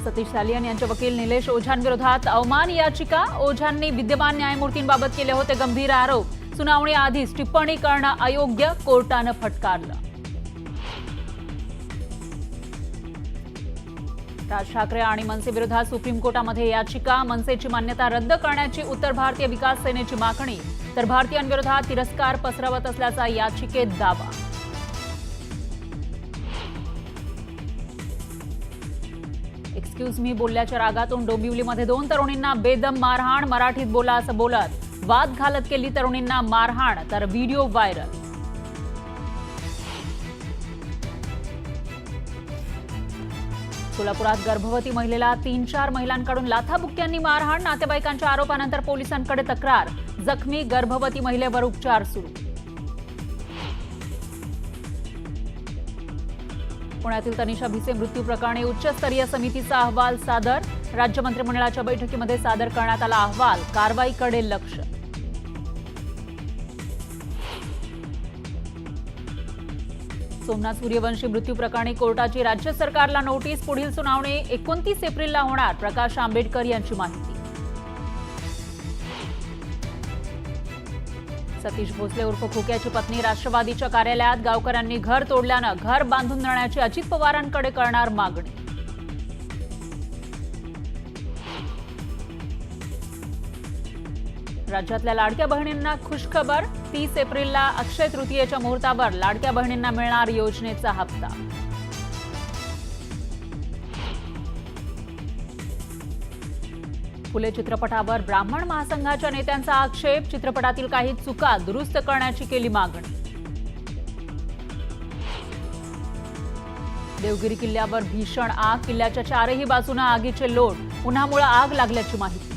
सतीश सालियान यांचे वकील निलेश ओझांविरोधात अवमान याचिका। ओझांनी विद्यमान न्यायमूर्तींबाबत केले होते गंभीर आरोप। सुनावणी आधीच टिप्पणी करणं अयोग्य, कोर्टानं फटकारलं। राज ठाकरे आणि मनसेविरोधात सुप्रीम कोर्टामध्ये याचिका। मनसेची मान्यता रद्द करण्याची उत्तर भारतीय विकास सेनेची मागणी, तर भारतीयांविरोधात तिरस्कार पसरवत असल्याचा याचिकेत दावा। एक्सक्यूज मी बोलल्याच्या रागातून डोंबिवलीमध्ये 2 तरुणींना बेदम मारहाण। मराठीत बोला असं बोलत वाद घालत केली तरुणींना मारहाण, तर व्हिडिओ व्हायरल। सोलापुरात गर्भवती महिलेला 3-4 महिलांकडून लाथाबुक्क्यांनी मारहाण। नातेवाईकांच्या आरोपानंतर पोलिसांकडे तक्रार। जखमी गर्भवती महिलेवर उपचार सुरू। पुण्यातील तनिषा भिसे मृत्यू प्रकरणी उच्चस्तरीय समितीचा अहवाल सादर। राज्य मंत्रिमंडळाच्या बैठकीमध्ये सादर करण्यात आला अहवाल। कारवाईकडे लक्ष। सोमनाथ सूर्यवंशी मृत्यू प्रकरणी कोर्टाची राज्य सरकारला नोटीस। पुढील सुनावणी 29 एप्रिलला होणार। प्रकाश आंबेडकर यांची माहिती। सतीश भोसले उर्फ खोक्याची पत्नी राष्ट्रवादीच्या कार्यालयात। गावकऱ्यांनी घर तोडल्यानं घर बांधून देण्याची अजित पवारांकडे करणार मागणी। राज्यातल्या लाडक्या बहिणींना खुशखबर। 30 एप्रिलला अक्षय तृतीयेच्या मुहूर्तावर लाडक्या बहिणींना मिळणार योजनेचा हप्ता। फुले चित्रपटावर ब्राह्मण महासंघाच्या नेत्यांचा आक्षेप। चित्रपटातील काही चुका दुरुस्त करण्याची केली मागणी। देवगिरी किल्ल्यावर भीषण आग। किल्ल्याच्या 4ही बाजूने आगीचे लोट। उन्हामुळे आग लागल्याची माहिती।